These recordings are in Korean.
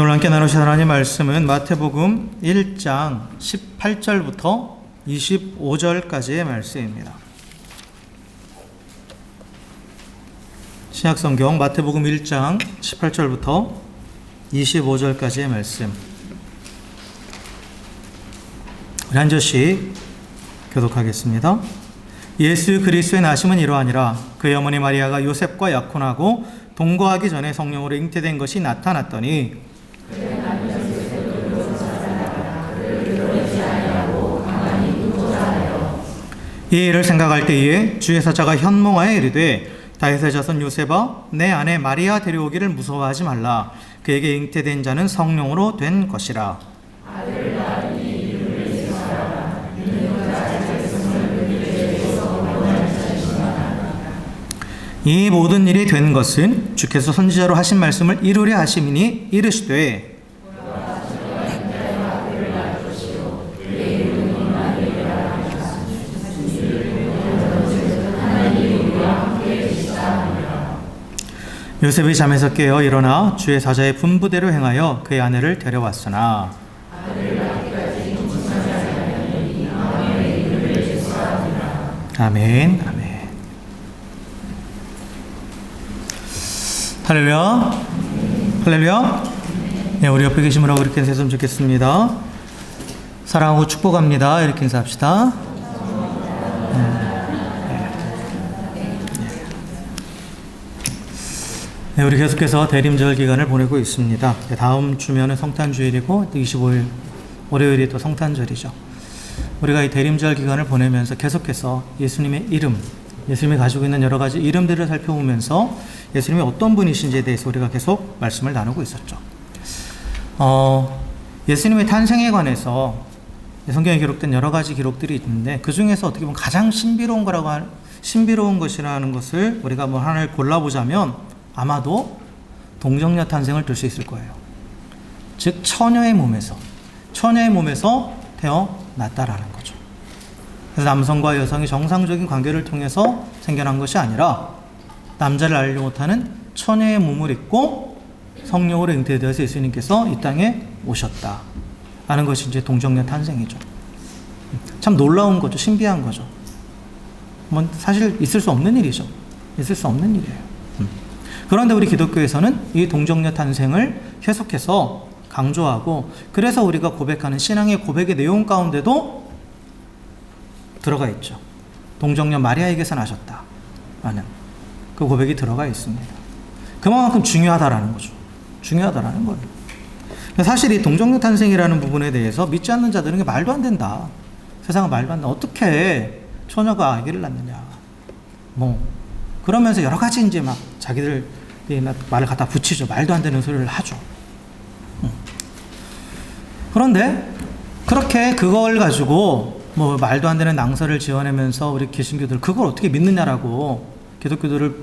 오늘 함께 나누실 하나님 말씀은 마태복음 1장 18절부터 25절까지의 말씀입니다. 신약성경 마태복음 1장 18절부터 25절까지의 말씀. 우리 한 절씩 교독하겠습니다. 예수 그리스도의 나심은 이러하니라. 그의 어머니 마리아가 요셉과 약혼하고 동거하기 전에 성령으로 잉태된 것이 나타났더니 이 일을 생각할 때에 주의 사자가 현몽하여 이르되 다윗의 자손 요셉아 내 아내 마리아 데려오기를 무서워하지 말라. 그에게 잉태된 자는 성령으로 된 것이라. 이 모든 일이 된 것은 주께서 선지자로 하신 말씀을 이루려 하심이니 이르시되 요셉이 잠에서 깨어 일어나 주의 사자의 분부대로 행하여 그의 아내를 데려왔으나 아멘, 아멘. 할렐루야, 할렐루야. 네, 우리 옆에 계신 분하고 이렇게 인사했으면 좋겠습니다. 사랑하고 축복합니다. 이렇게 인사합시다. 네, 우리 계속해서 대림절 기간을 보내고 있습니다. 다음 주면은 성탄주일이고 25일 월요일이 또 성탄절이죠. 우리가 이 대림절 기간을 보내면서 계속해서 예수님의 이름, 예수님이 가지고 있는 여러 가지 이름들을 살펴보면서 예수님이 어떤 분이신지에 대해서 우리가 계속 말씀을 나누고 있었죠. 예수님의 탄생에 관해서 성경에 기록된 여러 가지 기록들이 있는데 그 중에서 어떻게 보면 가장 신비로운 것이라는 것을 우리가 뭐 하나를 골라보자면 아마도 동정녀 탄생을 들 수 있을 거예요. 즉 처녀의 몸에서 태어났다라는 거죠. 그래서 남성과 여성이 정상적인 관계를 통해서 생겨난 것이 아니라 남자를 알지 못하는 처녀의 몸을 입고 성령으로 잉태되어서 예수님께서 이 땅에 오셨다 하는 것이 이제 동정녀 탄생이죠. 참 놀라운 거죠. 신비한 거죠. 뭐 사실 있을 수 없는 일이죠. 있을 수 없는 일이에요. 그런데 우리 기독교에서는 이 동정녀 탄생을 계속해서 강조하고 그래서 우리가 고백하는 신앙의 고백의 내용 가운데도 들어가 있죠. 동정녀 마리아에게서 나셨다 라는 그 고백이 들어가 있습니다. 그만큼 중요하다라는 거죠. 중요하다라는 거예요. 사실 이 동정녀 탄생이라는 부분에 대해서 믿지 않는 자들은 말도 안 된다. 세상은 말도 안 된다. 어떻게 처녀가 아기를 낳느냐. 그러면서 여러 가지 이제 막 자기들 말을 갖다 붙이죠. 말도 안 되는 소리를 하죠. 그런데 그렇게 그걸 가지고 말도 안 되는 낭설을 지어내면서 우리 개신교들 그걸 어떻게 믿느냐라고 기독교들을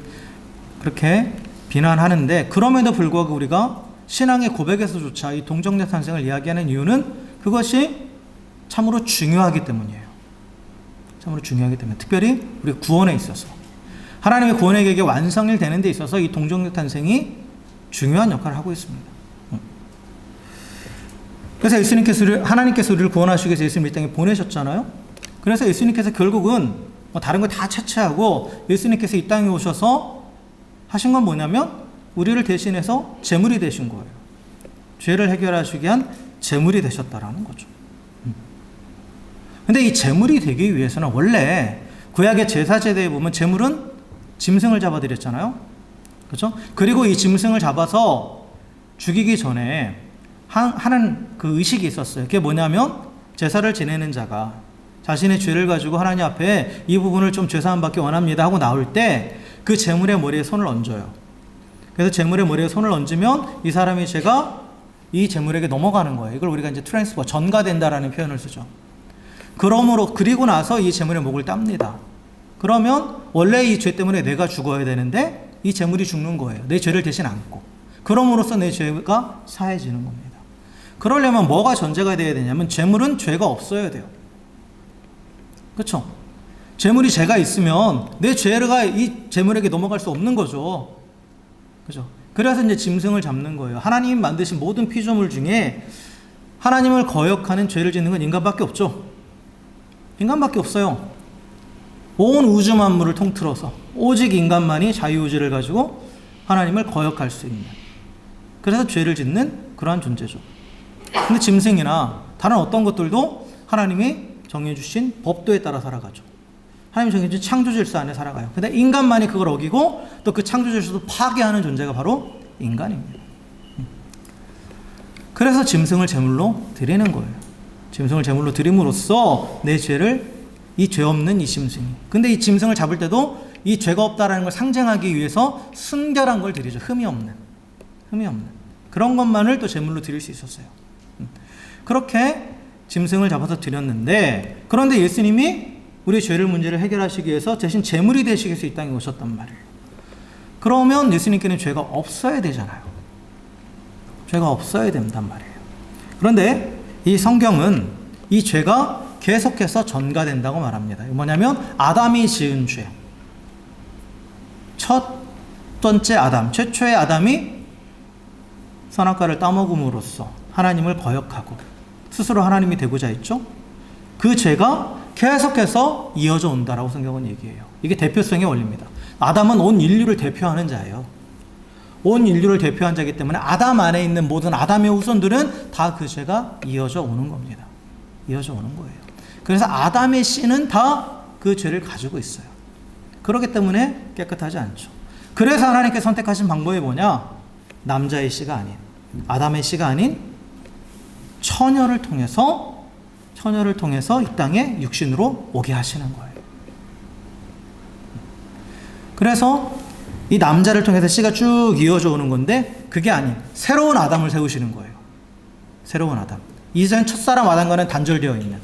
그렇게 비난하는데 그럼에도 불구하고 우리가 신앙의 고백에서조차 이 동정녀 탄생을 이야기하는 이유는 그것이 참으로 중요하기 때문이에요. 참으로 중요하기 때문에 특별히 우리 구원에 있어서 하나님의 구원의 계획의 완성이 되는 데 있어서 이 동정녀 탄생이 중요한 역할을 하고 있습니다. 그래서 하나님께서 우리를 구원하시기 위해서 예수님을 이 땅에 보내셨잖아요. 그래서 예수님께서 결국은 다른 거 다 채취하고 예수님께서 이 땅에 오셔서 하신 건 뭐냐면 우리를 대신해서 제물이 되신 거예요. 죄를 해결하시기 위한 제물이 되셨다라는 거죠. 근데 이 제물이 되기 위해서는 원래 구약의 제사제도에 보면 제물은 짐승을 잡아드렸잖아요. 그렇죠? 그리고 이 짐승을 잡아서 죽이기 전에 하는 그 의식이 있었어요. 그게 뭐냐면 제사를 지내는 자가 자신의 죄를 가지고 하나님 앞에 이 부분을 좀 죄사함 받기 원합니다 하고 나올 때 그 제물의 머리에 손을 얹어요. 그래서 제물의 머리에 손을 얹으면 이 사람의 죄가 이 제물에게 넘어가는 거예요. 이걸 우리가 이제 트랜스퍼, 전가된다라는 표현을 쓰죠. 그리고 나서 이 제물의 목을 땁니다. 그러면 원래 이 죄 때문에 내가 죽어야 되는데 이 제물이 죽는 거예요. 내 죄를 대신 안고. 그럼으로써 내 죄가 사해지는 겁니다. 그러려면 뭐가 전제가 되어야 되냐면 제물은 죄가 없어야 돼요. 그렇죠? 제물이 죄가 있으면 내 죄가 이 제물에게 넘어갈 수 없는 거죠. 그죠? 그래서 이제 짐승을 잡는 거예요. 하나님이 만드신 모든 피조물 중에 하나님을 거역하는 죄를 짓는 건 인간밖에 없죠. 인간밖에 없어요. 온 우주 만물을 통틀어서 오직 인간만이 자유의지를 가지고 하나님을 거역할 수 있는, 그래서 죄를 짓는 그러한 존재죠. 근데 짐승이나 다른 어떤 것들도 하나님이 정해주신 법도에 따라 살아가죠. 하나님이 정해준 창조 질서 안에 살아가요. 근데 인간만이 그걸 어기고 또 그 창조 질서도 파괴하는 존재가 바로 인간입니다. 그래서 짐승을 제물로 드리는 거예요. 짐승을 제물로 드림으로써 내 죄를, 이 죄 없는 이 짐승이, 근데 이 짐승을 잡을 때도 이 죄가 없다라는 걸 상징하기 위해서 순결한 걸 드리죠. 흠이 없는 그런 것만을 또 제물로 드릴 수 있었어요. 그렇게 짐승을 잡아서 드렸는데, 그런데 예수님이 우리의 죄를 문제를 해결하시기 위해서 대신 제물이 되시기 위해서 이 땅에 오셨단 말이에요. 그러면 예수님께는 죄가 없어야 되잖아요. 죄가 없어야 된단 말이에요. 그런데 이 성경은 이 죄가 계속해서 전가된다고 말합니다. 뭐냐면 아담이 지은 죄, 첫 번째 아담, 최초의 아담이 선악과를 따먹음으로써 하나님을 거역하고 스스로 하나님이 되고자 했죠. 그 죄가 계속해서 이어져 온다라고 성경은 얘기해요. 이게 대표성의 원리입니다. 아담은 온 인류를 대표하는 자예요. 온 인류를 대표한 자이기 때문에 아담 안에 있는 모든 아담의 후손들은 다 그 죄가 이어져 오는 겁니다. 이어져 오는 거예요. 그래서 아담의 씨는 다 그 죄를 가지고 있어요. 그렇기 때문에 깨끗하지 않죠. 그래서 하나님께 선택하신 방법이 뭐냐? 남자의 씨가 아닌, 아담의 씨가 아닌 처녀를 통해서 이 땅에 육신으로 오게 하시는 거예요. 그래서 이 남자를 통해서 씨가 쭉 이어져 오는 건데, 그게 아닌 새로운 아담을 세우시는 거예요. 새로운 아담. 이전 첫사람 아담과는 단절되어 있는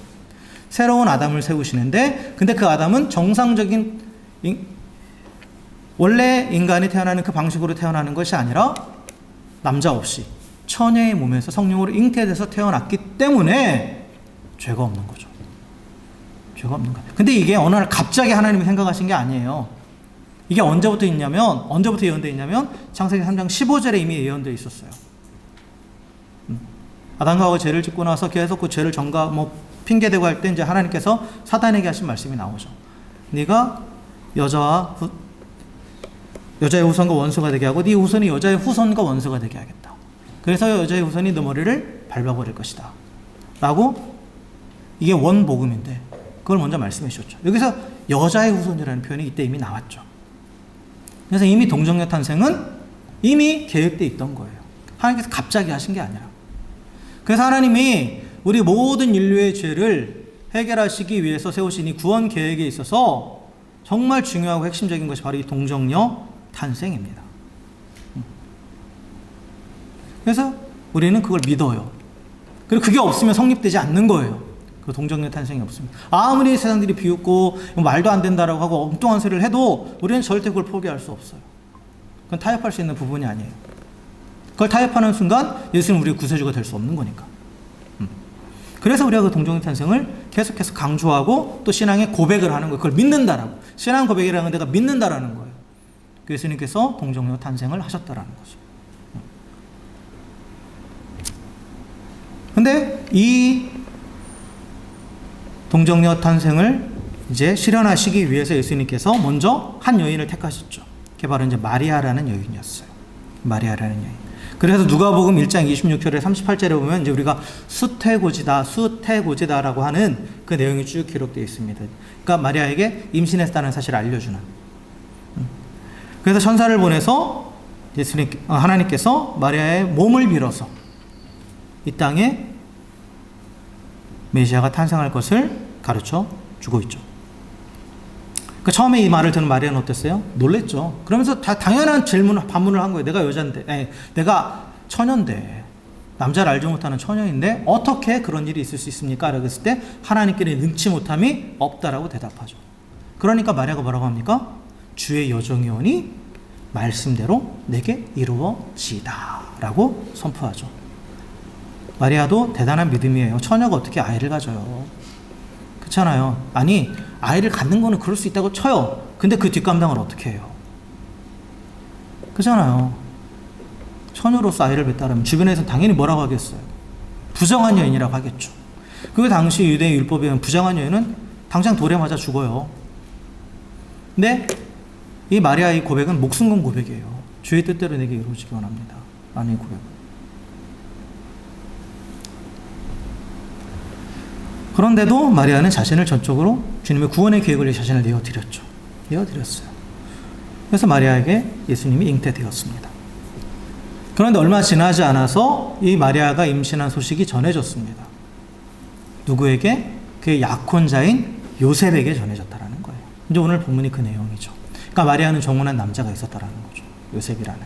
새로운 아담을 세우시는데, 근데 그 아담은 정상적인 원래 인간이 태어나는 그 방식으로 태어나는 것이 아니라 남자 없이 처녀의 몸에서 성령으로 잉태돼서 태어났기 때문에 죄가 없는 거죠. 죄가 없는 거예요. 근데 이게 어느 날 갑자기 하나님이 생각하신 게 아니에요. 이게 언제부터 예언되어 있냐면 창세기 3장 15절에 이미 예언되어 있었어요. 아담과 하와가 죄를 짓고 나서 계속 그 죄를 핑계대고 할 때 이제 하나님께서 사단에게 하신 말씀이 나오죠. 네가 여자의 후손과 원수가 되게 하고 네 후손이 여자의 후손과 원수가 되게 하겠다. 그래서 여자의 후손이 너 머리를 밟아버릴 것이다. 라고, 이게 원복음인데 그걸 먼저 말씀해 주셨죠. 여기서 여자의 후손이라는 표현이 이때 이미 나왔죠. 그래서 이미 동정녀 탄생은 이미 계획되어 있던 거예요. 하나님께서 갑자기 하신 게 아니라. 그래서 하나님이 우리 모든 인류의 죄를 해결하시기 위해서 세우신 이 구원 계획에 있어서 정말 중요하고 핵심적인 것이 바로 이 동정녀 탄생입니다. 그래서 우리는 그걸 믿어요. 그리고 그게 없으면 성립되지 않는 거예요. 그 동정녀 탄생이 없습니다. 아무리 세상들이 비웃고 말도 안 된다라고 하고 엉뚱한 소리를 해도 우리는 절대 그걸 포기할 수 없어요. 그건 타협할 수 있는 부분이 아니에요. 그걸 타협하는 순간 예수는 우리의 구세주가 될 수 없는 거니까. 그래서 우리가 그 동정녀 탄생을 계속해서 강조하고 또 신앙의 고백을 하는 거예요. 그걸 믿는다라고. 신앙 고백이라는 건 내가 믿는다라는 거예요. 예수님께서 동정녀 탄생을 하셨다라는 거죠. 근데 이 동정녀 탄생을 이제 실현하시기 위해서 예수님께서 먼저 한 여인을 택하셨죠. 그게 바로 이제 마리아라는 여인이었어요. 마리아라는 여인. 그래서 누가복음 1장 26절에 38절에 보면 이제 우리가 수태고지다라고 하는 그 내용이 쭉 기록되어 있습니다. 그러니까 마리아에게 임신했다는 사실을 알려주는. 그래서 천사를 보내서 하나님께서 마리아의 몸을 빌어서 이 땅에 메시아가 탄생할 것을 가르쳐 주고 있죠. 그 처음에 이 말을 듣는 마리아는 어땠어요? 놀랬죠. 그러면서 다 당연한 반문을 한 거예요. 내가 여잔데, 내가 처녀인데, 남자를 알지 못하는 처녀인데 어떻게 그런 일이 있을 수 있습니까? 라고 했을 때 하나님께는 능치 못함이 없다라고 대답하죠. 그러니까 마리아가 뭐라고 합니까? 주의 여종이 오니 말씀대로 내게 이루어지이다 라고 선포하죠. 마리아도 대단한 믿음이에요. 처녀가 어떻게 아이를 가져요? 그렇잖아요. 아니, 아이를 갖는 거는 그럴 수 있다고 쳐요. 근데 그 뒷감당을 어떻게 해요? 그렇잖아요. 처녀로서 아이를 뱉다라면 주변에서는 당연히 뭐라고 하겠어요? 부정한 여인이라고 하겠죠. 그 당시 유대 율법에 의한 부정한 여인은 당장 돌에 맞아 죽어요. 근데 이 마리아의 고백은 목숨 건 고백이에요. 주의 뜻대로 내게 이루어지기 원합니다. 라는 고백. 그런데도 마리아는 자신을 전적으로 주님의 구원의 계획을 위해 자신을 내어드렸죠. 내어드렸어요. 그래서 마리아에게 예수님이 잉태되었습니다. 그런데 얼마 지나지 않아서 이 마리아가 임신한 소식이 전해졌습니다. 누구에게? 그의 약혼자인 요셉에게 전해졌다라는 거예요. 이제 오늘 본문이 그 내용이죠. 그러니까 마리아는 정혼한 남자가 있었다라는 거죠. 요셉이라는.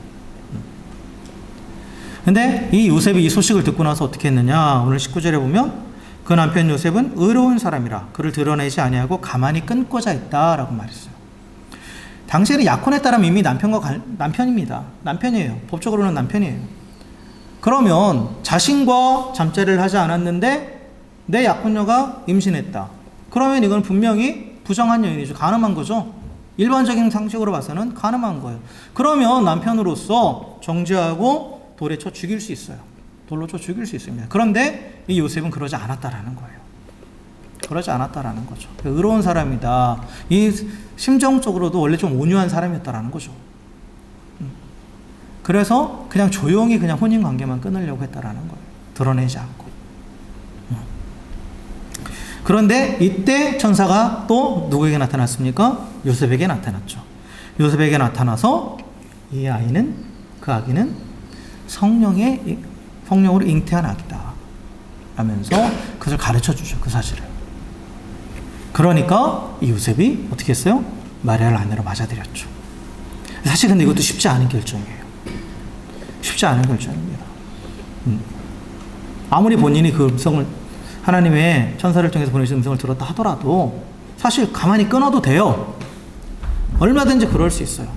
근데 이 요셉이 이 소식을 듣고 나서 어떻게 했느냐? 오늘 19절에 보면 그 남편 요셉은 의로운 사람이라 그를 드러내지 아니하고 가만히 끊고자 했다라고 말했어요. 당시에는 약혼했다라면 이미 남편입니다. 남편이에요. 법적으로는 남편이에요. 그러면 자신과 잠자리를 하지 않았는데 내 약혼녀가 임신했다. 그러면 이건 분명히 부정한 여인이죠. 간음한 거죠. 일반적인 상식으로 봐서는 간음한 거예요. 그러면 남편으로서 정죄하고 돌에 쳐 죽일 수 있어요. 돌로 쳐 죽일 수 있습니다. 그런데 이 요셉은 그러지 않았다라는 거예요. 그러지 않았다라는 거죠. 의로운 사람이다. 이 심정적으로도 원래 좀 온유한 사람이었다라는 거죠. 그래서 그냥 조용히 그냥 혼인 관계만 끊으려고 했다라는 거예요. 드러내지 않고. 그런데 이때 천사가 또 누구에게 나타났습니까? 요셉에게 나타났죠. 요셉에게 나타나서 이 아이는, 그 아기는 성령으로 잉태한 아기다 하면서 그것을 가르쳐 주죠. 그 사실을. 그러니까 이 요셉이 어떻게 했어요? 마리아를 아내로 맞아들였죠. 사실 근데 이것도 쉽지 않은 결정이에요. 쉽지 않은 결정입니다. 아무리 본인이 그 음성을, 하나님의 천사를 통해서 보내신 음성을 들었다 하더라도 사실 가만히 끊어도 돼요. 얼마든지 그럴 수 있어요.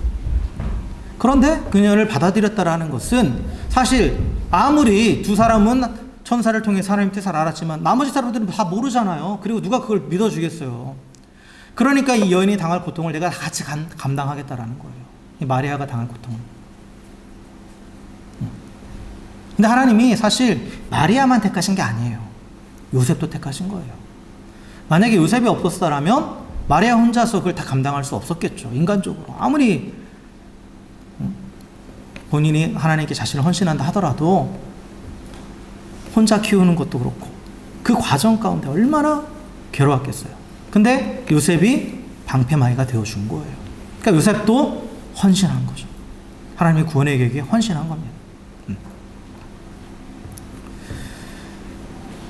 그런데 그녀를 받아들였다라는 것은 사실 아무리 두 사람은 천사를 통해 하나님 뜻을 알았지만 나머지 사람들은 다 모르잖아요. 그리고 누가 그걸 믿어주겠어요. 그러니까 이 여인이 당할 고통을 내가 같이 감당하겠다라는 거예요. 이 마리아가 당할 고통을. 근데 하나님이 사실 마리아만 택하신 게 아니에요. 요셉도 택하신 거예요. 만약에 요셉이 없었다라면 마리아 혼자서 그걸 다 감당할 수 없었겠죠. 인간적으로. 아무리 본인이 하나님께 자신을 헌신한다 하더라도 혼자 키우는 것도 그렇고 그 과정 가운데 얼마나 괴로웠겠어요. 근데 요셉이 방패막이가 되어준 거예요. 그러니까 요셉도 헌신한 거죠. 하나님의 구원의 계획에 헌신한 겁니다.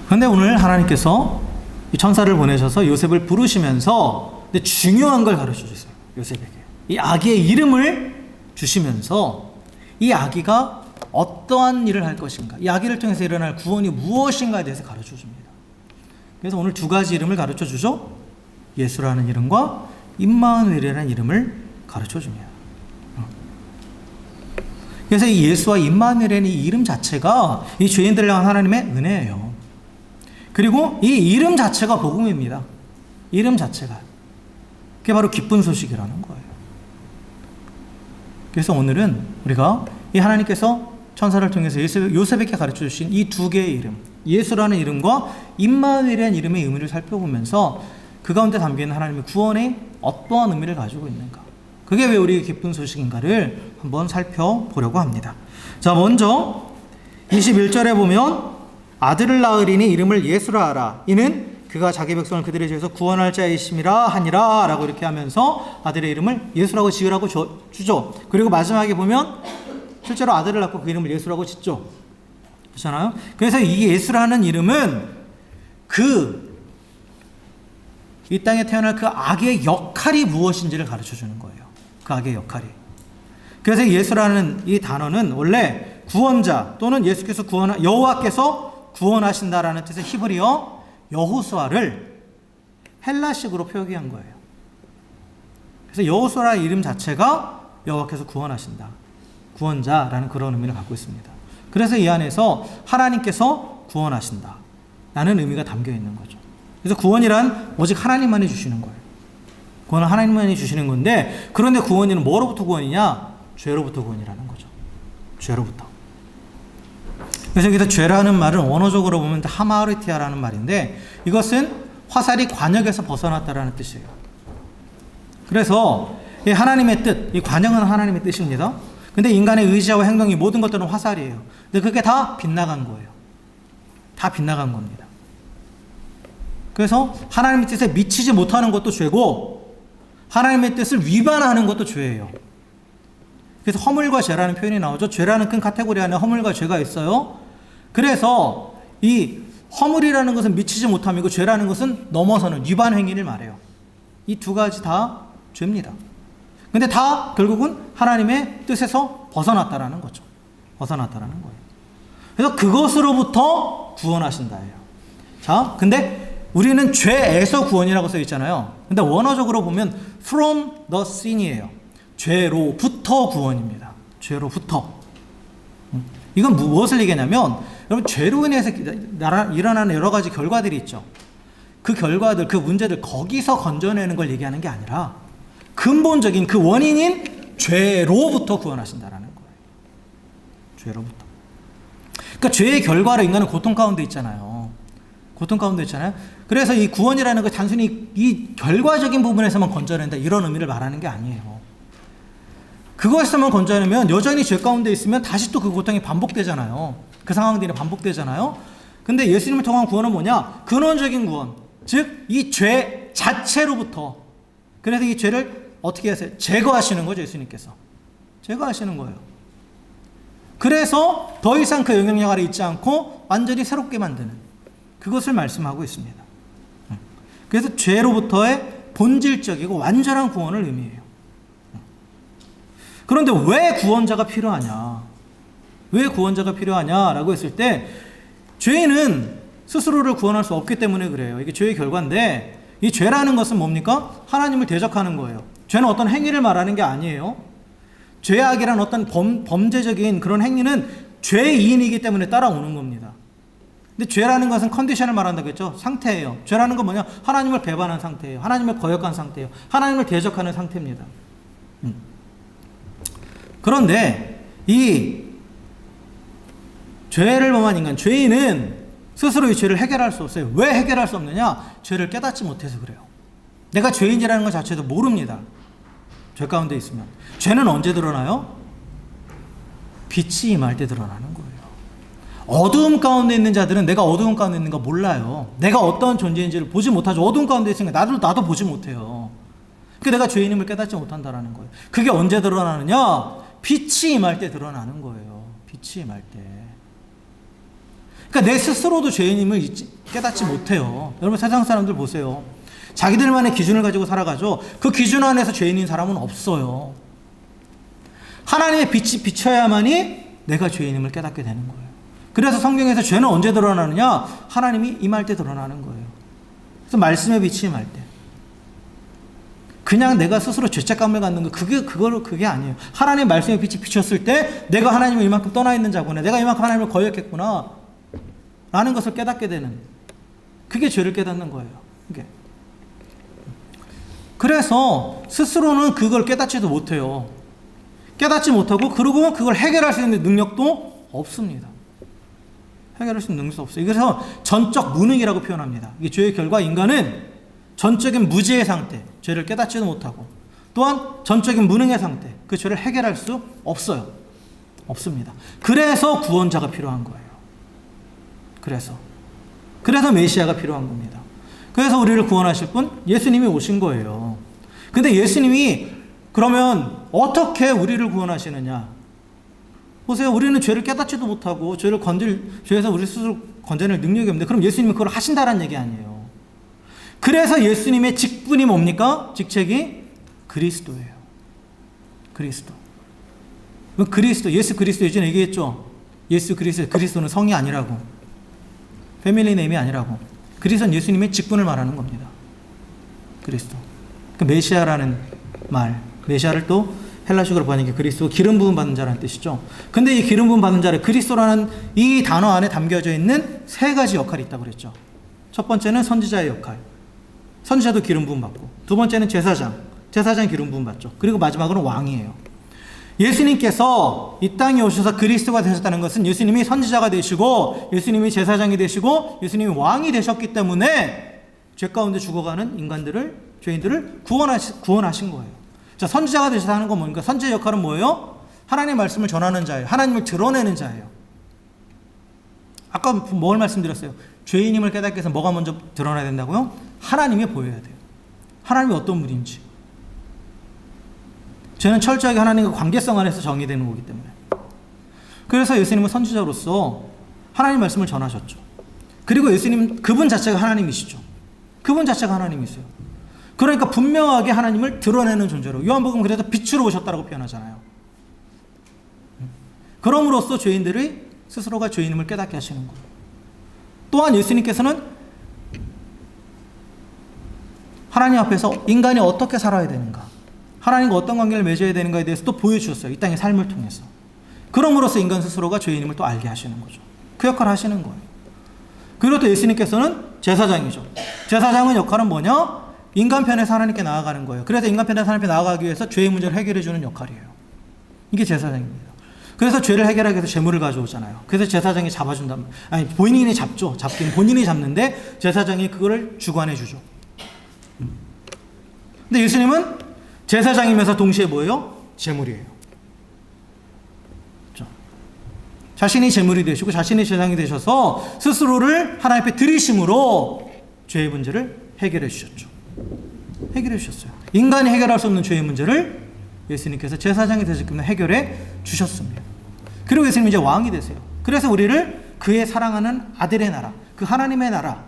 그런데 오늘 하나님께서 이 천사를 보내셔서 요셉을 부르시면서 근데 중요한 걸 가르쳐 주세요. 요셉에게. 이 아기의 이름을 주시면서 이 아기가 어떠한 일을 할 것인가, 이 아기를 통해서 일어날 구원이 무엇인가에 대해서 가르쳐 줍니다. 그래서 오늘 두 가지 이름을 가르쳐 주죠. 예수라는 이름과 임마누엘이라는 이름을 가르쳐 줍니다. 그래서 이 예수와 임마누엘이라는 이 이름 자체가 이 죄인들을 향한 하나님의 은혜예요. 그리고 이 이름 자체가 복음입니다. 이름 자체가. 그게 바로 기쁜 소식이라는 거예요. 그래서 오늘은 우리가 이 하나님께서 천사를 통해서 요셉에게 가르쳐 주신 이 두 개의 이름, 예수라는 이름과 임마누엘이라는 이름의 의미를 살펴보면서 그 가운데 담겨있는 하나님의 구원의 어떠한 의미를 가지고 있는가, 그게 왜 우리의 기쁜 소식인가를 한번 살펴보려고 합니다. 자, 먼저 21절에 보면 아들을 낳으리니 이름을 예수라 하라. 이는 그가 자기 백성을 그들의 죄에서 구원할 자이심이라 하니라 라고 이렇게 하면서 아들의 이름을 예수라고 지으라고 주죠. 그리고 마지막에 보면 실제로 아들을 낳고 그 이름을 예수라고 짓죠. 그렇잖아요. 그래서 이 예수라는 이름은 이 땅에 태어날 그 악의 역할이 무엇인지를 가르쳐 주는 거예요. 그 악의 역할이. 그래서 예수라는 이 단어는 원래 구원자 또는 예수께서 여호와께서 구원하신다라는 뜻의 히브리어 여호수아를 헬라식으로 표기한 거예요. 그래서 여호수아 이름 자체가 여호와께서 구원하신다, 구원자라는 그런 의미를 갖고 있습니다. 그래서 이 안에서 하나님께서 구원하신다 라는 의미가 담겨 있는 거죠. 그래서 구원이란 오직 하나님만이 주시는 거예요. 구원은 하나님만이 주시는 건데, 그런데 구원이는 뭐로부터 구원이냐? 죄로부터 구원이라는 거죠. 죄로부터. 그래서 여기서 죄라는 말은 원어적으로 보면 하마르티아라는 말인데 이것은 화살이 관역에서 벗어났다라는 뜻이에요. 그래서 이 하나님의 뜻, 이 관역은 하나님의 뜻입니다. 근데 인간의 의지와 행동이 모든 것들은 화살이에요. 근데 그게 다 빗나간 거예요. 다 빗나간 겁니다. 그래서 하나님의 뜻에 미치지 못하는 것도 죄고 하나님의 뜻을 위반하는 것도 죄예요. 그래서 허물과 죄라는 표현이 나오죠. 죄라는 큰 카테고리 안에 허물과 죄가 있어요. 그래서 이 허물이라는 것은 미치지 못함이고 죄라는 것은 넘어서는 위반 행위를 말해요. 이 두 가지 다 죄입니다. 근데 다 결국은 하나님의 뜻에서 벗어났다라는 거죠. 벗어났다라는 거예요. 그래서 그것으로부터 구원하신다예요. 자, 근데 우리는 죄에서 구원이라고 써 있잖아요. 근데 원어적으로 보면 from the sin이에요. 죄로부터 구원입니다. 죄로부터. 이건 무엇을 얘기하냐면 여러분 죄로 인해서 일어나는 여러 가지 결과들이 있죠. 그 결과들, 그 문제들 거기서 건져내는 걸 얘기하는 게 아니라 근본적인 그 원인인 죄로부터 구원하신다라는 거예요. 죄로부터. 그러니까 죄의 결과로 인간은 고통 가운데 있잖아요. 고통 가운데 있잖아요. 그래서 이 구원이라는 거 단순히 이 결과적인 부분에서만 건져낸다 이런 의미를 말하는 게 아니에요. 그것에서만 건져내면 여전히 죄 가운데 있으면 다시 또 그 고통이 반복되잖아요. 그 상황들이 반복되잖아요. 근데 예수님을 통한 구원은 뭐냐? 근원적인 구원. 즉 이 죄 자체로부터. 그래서 이 죄를 어떻게 하세요? 제거하시는 거죠. 예수님께서. 제거하시는 거예요. 그래서 더 이상 그 영향력 아래 있지 않고 완전히 새롭게 만드는 그것을 말씀하고 있습니다. 그래서 죄로부터의 본질적이고 완전한 구원을 의미해요. 그런데 왜 구원자가 필요하냐? 왜 구원자가 필요하냐라고 했을 때 죄인은 스스로를 구원할 수 없기 때문에 그래요. 이게 죄의 결과인데 이 죄라는 것은 뭡니까? 하나님을 대적하는 거예요. 죄는 어떤 행위를 말하는 게 아니에요. 죄악이란 어떤 범죄적인 그런 행위는 죄인이기 때문에 따라오는 겁니다. 근데 죄라는 것은 컨디션을 말한다고 했죠. 상태예요. 죄라는 건 뭐냐? 하나님을 배반한 상태예요. 하나님을 거역한 상태예요. 하나님을 대적하는 상태입니다. 그런데 이 죄를 범한 인간, 죄인은 스스로 이 죄를 해결할 수 없어요. 왜 해결할 수 없느냐? 죄를 깨닫지 못해서 그래요. 내가 죄인이라는 것 자체도 모릅니다. 죄 가운데 있으면. 죄는 언제 드러나요? 빛이 임할 때 드러나는 거예요. 어두움 가운데 있는 자들은 내가 어두움 가운데 있는 거 몰라요. 내가 어떤 존재인지를 보지 못하죠. 어두움 가운데 있으니까 나도 보지 못해요. 그 내가 죄인임을 깨닫지 못한다라는 거예요. 그게 언제 드러나느냐? 빛이 임할 때 드러나는 거예요. 빛이 임할 때. 그러니까 내 스스로도 죄인임을 깨닫지 못해요. 여러분 세상 사람들 보세요. 자기들만의 기준을 가지고 살아가죠. 그 기준 안에서 죄인인 사람은 없어요. 하나님의 빛이 비춰야만이 내가 죄인임을 깨닫게 되는 거예요. 그래서 성경에서 죄는 언제 드러나느냐? 하나님이 임할 때 드러나는 거예요. 그래서 말씀의 빛이 임할 때. 그냥 내가 스스로 죄책감을 갖는 거 그게 아니에요. 하나님의 말씀의 빛이 비쳤을 때 내가 하나님을 이만큼 떠나 있는 자구나. 내가 이만큼 하나님을 거역했구나. 라는 것을 깨닫게 되는 그게 죄를 깨닫는 거예요. 그게. 그래서 스스로는 그걸 깨닫지도 못해요. 깨닫지 못하고 그러고 그걸 해결할 수 있는 능력도 없습니다. 해결할 수 있는 능력도 없어요. 그래서 전적 무능이라고 표현합니다. 이게 죄의 결과 인간은 전적인 무지의 상태, 죄를 깨닫지도 못하고 또한 전적인 무능의 상태, 그 죄를 해결할 수 없어요. 없습니다. 그래서 구원자가 필요한 거예요. 그래서 메시아가 필요한 겁니다. 그래서 우리를 구원하실 분 예수님이 오신 거예요. 근데 예수님이 그러면 어떻게 우리를 구원하시느냐? 보세요. 우리는 죄를 깨닫지도 못하고 죄에서 우리 스스로 건져낼 능력이 없는데 그럼 예수님이 그걸 하신다라는 얘기 아니에요. 그래서 예수님의 직분이 뭡니까? 직책이 그리스도예요. 그리스도. 예수 그리스도 예전에 얘기했죠. 예수 그리스도는 성이 아니라고. 패밀리 네임이 아니라고. 그리스도는 예수님의 직분을 말하는 겁니다. 그리스도. 그 메시아라는 말, 메시아를 또 헬라식으로 번역해 그리스도, 기름 부음 받는 자라는 뜻이죠. 근데 이 기름 부음 받는 자를 그리스도라는 이 단어 안에 담겨져 있는 세 가지 역할이 있다고 그랬죠. 첫 번째는 선지자의 역할. 선지자도 기름 부음 받고. 두 번째는 제사장 기름 부음 받죠. 그리고 마지막으로는 왕이에요. 예수님께서 이 땅에 오셔서 그리스도가 되셨다는 것은 예수님이 선지자가 되시고 예수님이 제사장이 되시고 예수님이 왕이 되셨기 때문에 죄 가운데 죽어가는 죄인들을 구원하신 거예요. 자, 선지자가 되셨다는 건 뭡니까? 선지자 역할은 뭐예요? 하나님의 말씀을 전하는 자예요. 하나님을 드러내는 자예요. 아까 뭘 말씀드렸어요? 죄인임을 깨닫기 위해서 뭐가 먼저 드러나야 된다고요? 하나님이 보여야 돼요. 하나님이 어떤 분인지. 죄는 철저하게 하나님과 관계성 안에서 정의되는 거기 때문에. 그래서 예수님은 선지자로서 하나님 말씀을 전하셨죠. 그리고 예수님 그분 자체가 하나님이시죠. 그분 자체가 하나님이세요. 그러니까 분명하게 하나님을 드러내는 존재로, 요한복음 그래서 빛으로 오셨다고 표현하잖아요. 그럼으로써 죄인들이 스스로가 죄인임을 깨닫게 하시는 거예요. 또한 예수님께서는 하나님 앞에서 인간이 어떻게 살아야 되는가, 하나님과 어떤 관계를 맺어야 되는가에 대해서 또 보여주셨어요. 이 땅의 삶을 통해서. 그럼으로써 인간 스스로가 죄인임을 또 알게 하시는 거죠. 그 역할을 하시는 거예요. 그리고 또 예수님께서는 제사장이죠. 제사장의 역할은 뭐냐? 인간 편에서 하나님께 나아가는 거예요. 그래서 인간 편에서 하나님께 나아가기 위해서 죄의 문제를 해결해 주는 역할이에요. 이게 제사장입니다. 그래서 죄를 해결하기 위해서 제물을 가져오잖아요. 그래서 제사장이 잡아준단 말이에요. 아니, 본인이 잡죠. 잡긴 본인이 잡는데 제사장이 그거를 주관해 주죠. 근데 예수님은 제사장이면서 동시에 뭐예요? 제물이에요. 그렇죠? 자신이 제물이 되시고 자신이 제사장이 되셔서 스스로를 하나님 앞에 드리심으로 죄의 문제를 해결해 주셨죠. 해결해 주셨어요. 인간이 해결할 수 없는 죄의 문제를 예수님께서 제사장이 되셨기 때문에 해결해 주셨습니다. 그리고 예수님이 이제 왕이 되세요. 그래서 우리를 그의 사랑하는 아들의 나라, 그 하나님의 나라,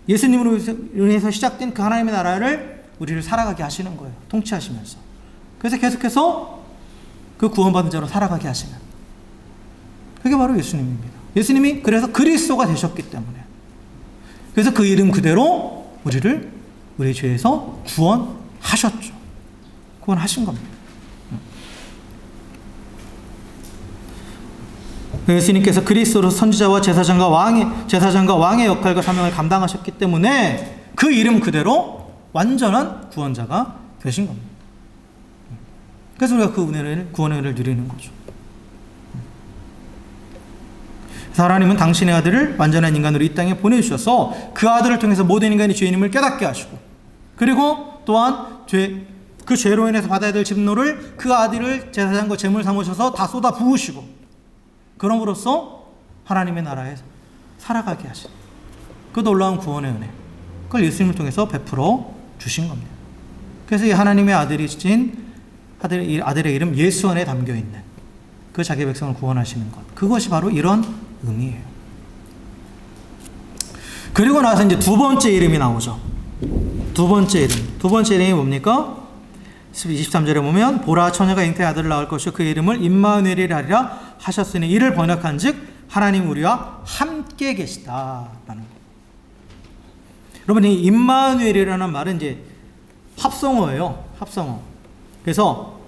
예수님으로 인해서 시작된 그 하나님의 나라를 우리를 살아가게 하시는 거예요. 통치하시면서. 그래서 계속해서 그 구원받은 자로 살아가게 하시는, 그게 바로 예수님입니다. 예수님이 그래서 그리스도가 되셨기 때문에, 그래서 그 이름 그대로 우리를 우리의 죄에서 구원하셨죠. 구원하신 겁니다. 예수님께서 그리스도로 선지자와 제사장과 왕의 역할과 사명을 감당하셨기 때문에 그 이름 그대로 완전한 구원자가 되신 겁니다. 그래서 우리가 그 구원의 은혜를 누리는 거죠. 하나님은 당신의 아들을 완전한 인간으로 이 땅에 보내주셔서 그 아들을 통해서 모든 인간이 죄인임을 깨닫게 하시고, 그리고 또한 그 죄로 인해서 받아야 될 진노를 그 아들을 제사장과 제물 삼으셔서 다 쏟아 부으시고, 그럼으로써 하나님의 나라에 살아가게 하신 그 놀라운 구원의 은혜, 그걸 예수님을 통해서 베풀어 주신 겁니다. 그래서 이 하나님의 아들이신 아들의 이름 예수 안에 담겨 있는 그 자기 백성을 구원하시는 것, 그것이 바로 이런 의미예요. 그리고 나서 이제 두 번째 이름이 나오죠. 두 번째 이름이 뭡니까? 23절에 보면 보라 처녀가 잉태의 아들을 낳을 것이요 그 이름을 임마누엘이라 하리라 하셨으니 이를 번역한 즉 하나님 우리와 함께 계시다라는 거. 여러분, 이 임마누엘이라는 말은 이제 합성어예요. 합성어. 그래서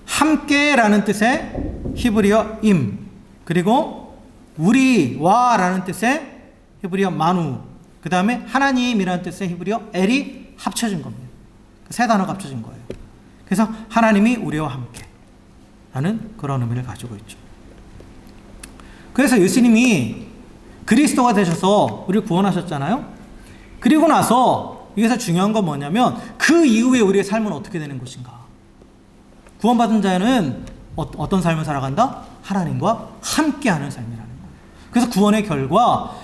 함께라는 뜻의 히브리어 임, 그리고 우리와라는 뜻의 히브리어 마누, 그 다음에 하나님이라는 뜻의 히브리어 엘이 합쳐진 겁니다. 세 단어가 합쳐진 거예요. 그래서 하나님이 우리와 함께 라는 그런 의미를 가지고 있죠. 그래서 예수님이 그리스도가 되셔서 우리를 구원하셨잖아요. 그리고 나서 여기서 중요한 건 뭐냐면 그 이후에 우리의 삶은 어떻게 되는 것인가. 구원받은 자는 어떤 삶을 살아간다? 하나님과 함께하는 삶이라는 거예요. 그래서 구원의 결과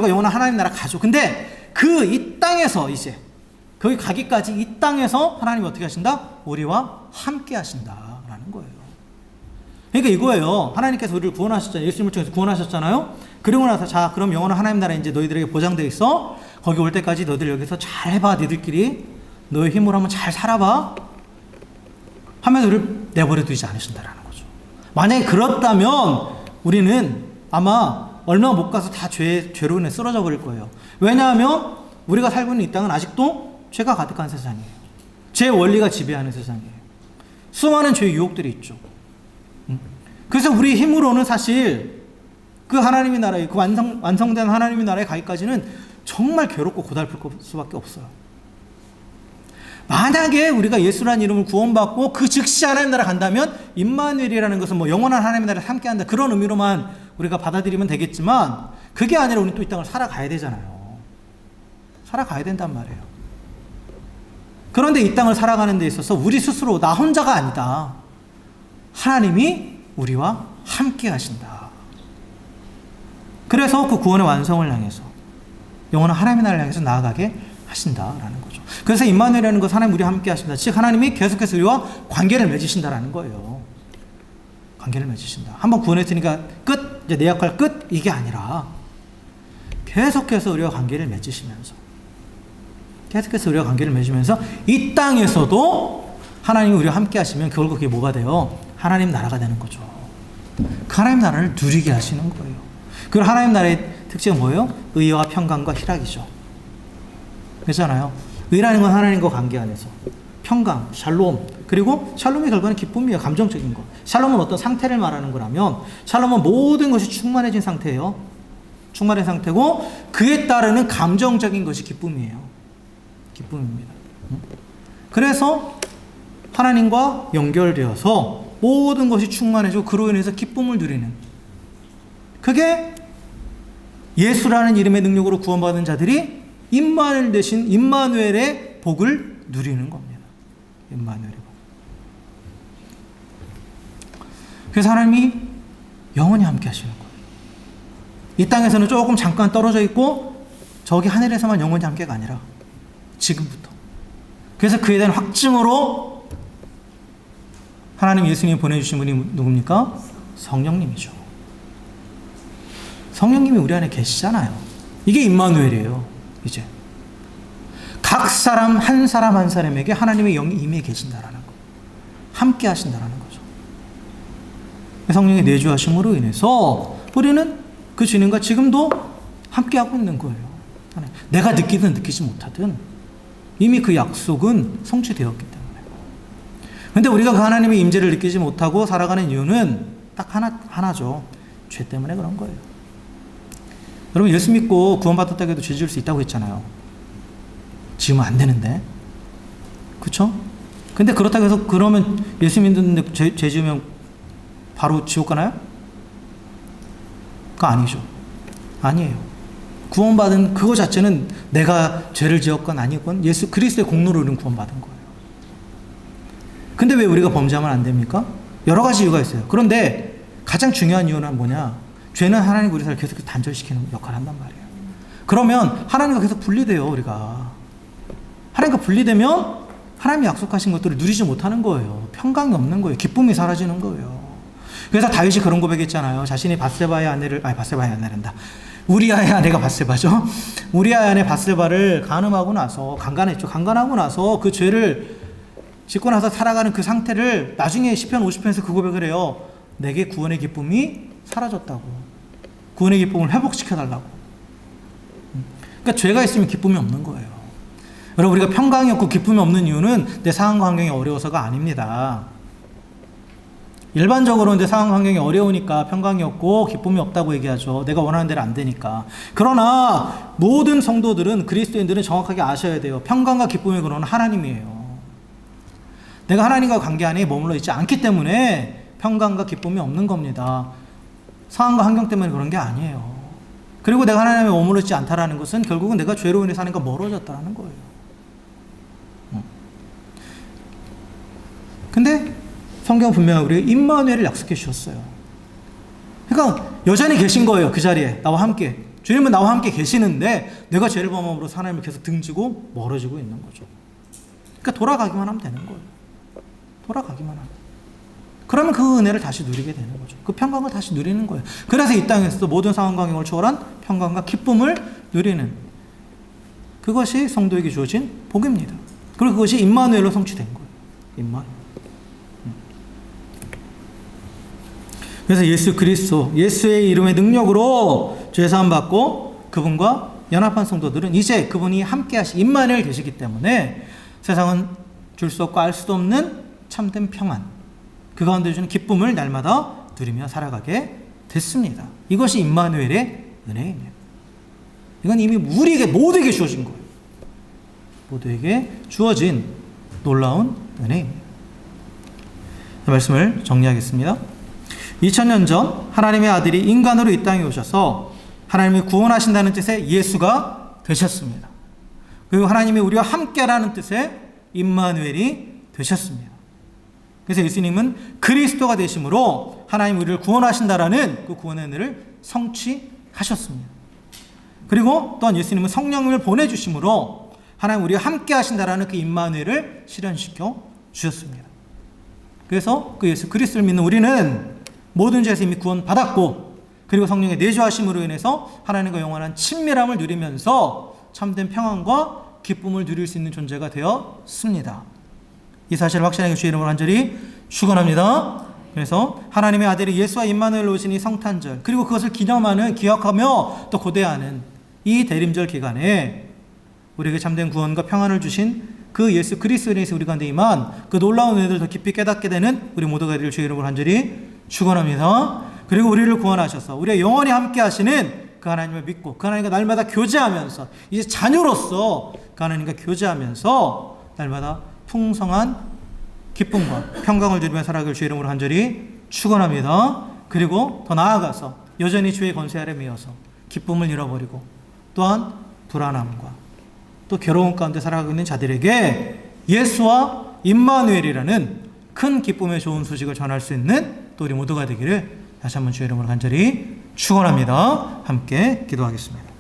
영원한 하나님 나라 가죠. 근데 이 땅에서 이제 거기 가기까지 이 땅에서 하나님이 어떻게 하신다? 우리와 함께 하신다라는 거예요. 그러니까 이거예요. 하나님께서 우리를 구원하셨잖아요. 예수님을 통해서 구원하셨잖아요. 그리고 나서 자, 그럼 영원한 하나님 나라 이제 너희들에게 보장되어 있어. 거기 올 때까지 너희들 여기서 잘 해봐. 너희들끼리 너의 힘으로 한번 잘 살아봐 하면서 우리를 내버려 두지 않으신다라는 거죠. 만약에 그렇다면 우리는 아마 얼마 못 가서 다 죄로 인해 쓰러져 버릴 거예요. 왜냐하면 우리가 살고 있는 이 땅은 아직도 죄가 가득한 세상이에요. 죄 원리가 지배하는 세상이에요. 수많은 죄의 유혹들이 있죠. 그래서 우리 힘으로는 사실 그 하나님의 나라에, 그 완성된 하나님의 나라에 가기까지는 정말 괴롭고 고달플 수밖에 없어요. 만약에 우리가 예수라는 이름을 구원받고 그 즉시 하나님 나라 간다면 임마누엘이라는 것은 뭐 영원한 하나님 나라를 함께한다 그런 의미로만 우리가 받아들이면 되겠지만 그게 아니라 우리는 또 이 땅을 살아가야 되잖아요. 살아가야 된단 말이에요. 그런데 이 땅을 살아가는 데 있어서 우리 스스로 나 혼자가 아니다. 하나님이 우리와 함께 하신다. 그래서 그 구원의 완성을 향해서 영원한 하나님의 나라를 향해서 나아가게 하신다라는 거죠. 그래서 임마누엘이라는 것은 하나님 우리와 함께 하신다. 즉 하나님이 계속해서 우리와 관계를 맺으신다라는 거예요. 관계를 맺으신다. 한번 구원했으니까 끝, 이제 내 역할 끝, 이게 아니라 계속해서 우리와 관계를 맺으시면서 이 땅에서도 하나님이 우리와 함께 하시면 결국 그게 뭐가 돼요? 하나님 나라가 되는 거죠. 그 하나님 나라를 누리게 하시는 거예요. 그리고 하나님 나라의 특징은 뭐예요? 의와 평강과 희락이죠. 그렇잖아요. 의라는 건 하나님과 관계 안에서 평강, 샬롬, 그리고 샬롬의 결과는 기쁨이에요. 감정적인 거. 샬롬은 어떤 상태를 말하는 거라면 샬롬은 모든 것이 충만해진 상태예요. 충만한 상태고 그에 따르는 감정적인 것이 기쁨이에요. 기쁨입니다. 그래서 하나님과 연결되어서 모든 것이 충만해지고 그로 인해서 기쁨을 누리는, 그게 예수라는 이름의 능력으로 구원받은 자들이 임마누엘 대신 임마누엘의 복을 누리는 겁니다. 임마누엘의 복. 그래서 하나님이 영원히 함께 하시는 거예요. 이 땅에서는 조금 잠깐 떨어져 있고 저기 하늘에서만 영원히 함께가 아니라 지금부터. 그래서 그에 대한 확증으로 하나님 예수님이 보내주신 분이 누굽니까? 성령님이죠. 성령님이 우리 안에 계시잖아요. 이게 임마누엘이에요. 이제 각 사람 한 사람 한 사람에게 하나님의 영이 임해 계신다라는 거, 함께 하신다라는 거죠. 성령의 내주하심으로 인해서 우리는 그 주님과 지금도 함께 하고 있는 거예요. 내가 느끼든 느끼지 못하든 이미 그 약속은 성취되었기 때문에. 그런데 우리가 그 하나님의 임재를 느끼지 못하고 살아가는 이유는 딱 하나죠. 죄 때문에 그런 거예요. 여러분, 예수 믿고 구원받았다고 해도 죄 지을 수 있다고 했잖아요. 지으면 안 되는데. 그쵸? 근데 그렇다고 해서 그러면 예수 믿는데 죄 지으면 바로 지옥 가나요? 그거 아니죠. 아니에요. 구원받은 그거 자체는 내가 죄를 지었건 아니건 예수 그리스도의 공로로 우리는 구원받은 거예요. 근데 왜 우리가 범죄하면 안 됩니까? 여러 가지 이유가 있어요. 그런데 가장 중요한 이유는 뭐냐? 죄는 하나님과 우리 사이를 계속 단절시키는 역할을 한단 말이에요. 그러면 하나님과 계속 분리돼요. 우리가 하나님과 분리되면 하나님이 약속하신 것들을 누리지 못하는 거예요. 평강이 없는 거예요. 기쁨이 사라지는 거예요. 그래서 다윗이 그런 고백했잖아요. 자신이 바세바의 아내를, 바세바의 아내란다. 우리아의 아내가 바세바죠. 우리아의 아내 바세바를 간음하고 나서, 강간했죠. 강간하고 나서 그 죄를 짓고 나서 살아가는 그 상태를 나중에 시편 50편에서 그 고백을 해요. 내게 구원의 기쁨이 사라졌다고. 구원의 기쁨을 회복시켜달라고. 그러니까 죄가 있으면 기쁨이 없는 거예요. 여러분, 우리가 평강이 없고 기쁨이 없는 이유는 내 상황과 환경이 어려워서가 아닙니다. 일반적으로 내 상황 환경이 어려우니까 평강이 없고 기쁨이 없다고 얘기하죠. 내가 원하는 대로 안 되니까. 그러나 모든 성도들은, 그리스도인들은 정확하게 아셔야 돼요. 평강과 기쁨의 근원은 하나님이에요. 내가 하나님과 관계 안에 머물러 있지 않기 때문에 평강과 기쁨이 없는 겁니다. 상황과 환경 때문에 그런 게 아니에요. 그리고 내가 하나님에 머물러 있지 않다라는 것은 결국은 내가 죄로 인해서 하나님과 멀어졌다라는 거예요. 근데 성경은 분명히 우리에게 임마누엘을 약속해 주셨어요. 그러니까 여전히 계신 거예요. 그 자리에 나와 함께. 주님은 나와 함께 계시는데 내가 죄를 범함으로 하나님을 계속 등지고 멀어지고 있는 거죠. 그러니까 돌아가기만 하면 되는 거예요. 돌아가기만 하면. 그러면 그 은혜를 다시 누리게 되는 거죠. 그 평강을 다시 누리는 거예요. 그래서 이 땅에서도 모든 상황과 환경을 초월한 평강과 기쁨을 누리는, 그것이 성도에게 주어진 복입니다. 그리고 그것이 임마누엘로 성취된 거예요. 임마누엘. 그래서 예수 그리스도, 예수의 이름의 능력으로 죄사함 받고 그분과 연합한 성도들은 이제 그분이 함께 하시, 임마누엘 계시기 때문에 세상은 줄 수 없고 알 수도 없는 참된 평안, 그 가운데 주는 기쁨을 날마다 누리며 살아가게 됐습니다. 이것이 임마누엘의 은혜입니다. 이건 이미 우리에게 모두에게 주어진 거예요. 모두에게 주어진 놀라운 은혜입니다. 말씀을 정리하겠습니다. 2000년 전 하나님의 아들이 인간으로 이 땅에 오셔서 하나님이 구원하신다는 뜻의 예수가 되셨습니다. 그리고 하나님이 우리와 함께라는 뜻의 임마누엘이 되셨습니다. 그래서 예수님은 그리스도가 되심으로 하나님 우리를 구원하신다라는 그 구원의 은혜를 성취하셨습니다. 그리고 또한 예수님은 성령을 보내주심으로 하나님 우리와 함께 하신다라는 그 임마누엘을 실현시켜 주셨습니다. 그래서 그 예수 그리스도를 믿는 우리는 모든 죄에서 이미 구원받았고, 그리고 성령의 내주하심으로 인해서 하나님과 영원한 친밀함을 누리면서 참된 평안과 기쁨을 누릴 수 있는 존재가 되었습니다. 이 사실을 확신하게 주의 이름으로 간절히 축원합니다. 그래서 하나님의 아들이 예수와 임마누엘 오신 이 성탄절, 그리고 그것을 기념하는, 기억하며 또 고대하는 이 대림절 기간에 우리에게 참된 구원과 평안을 주신 그 예수 그리스도에 대해서 우리 가운데 임한 그 놀라운 은혜를 더 깊이 깨닫게 되는 우리 모두가 되길 주의 이름으로 간절히 축원합니다. 그리고 우리를 구원하셔서 우리가 영원히 함께 하시는 그 하나님을 믿고 그 하나님과 날마다 교제하면서 이제 자녀로서 그 하나님과 교제하면서 날마다 풍성한 기쁨과 평강을 누리며 살아가길 주의 이름으로 간절히 축원합니다. 그리고 더 나아가서 여전히 주의 권세 아래 매여서 기쁨을 잃어버리고 또한 불안함과 또 괴로움 가운데 살아가고 있는 자들에게 예수와 임마누엘이라는 큰 기쁨의 좋은 소식을 전할 수 있는 또 우리 모두가 되기를 다시 한번 주의 이름으로 간절히 축원합니다. 함께 기도하겠습니다.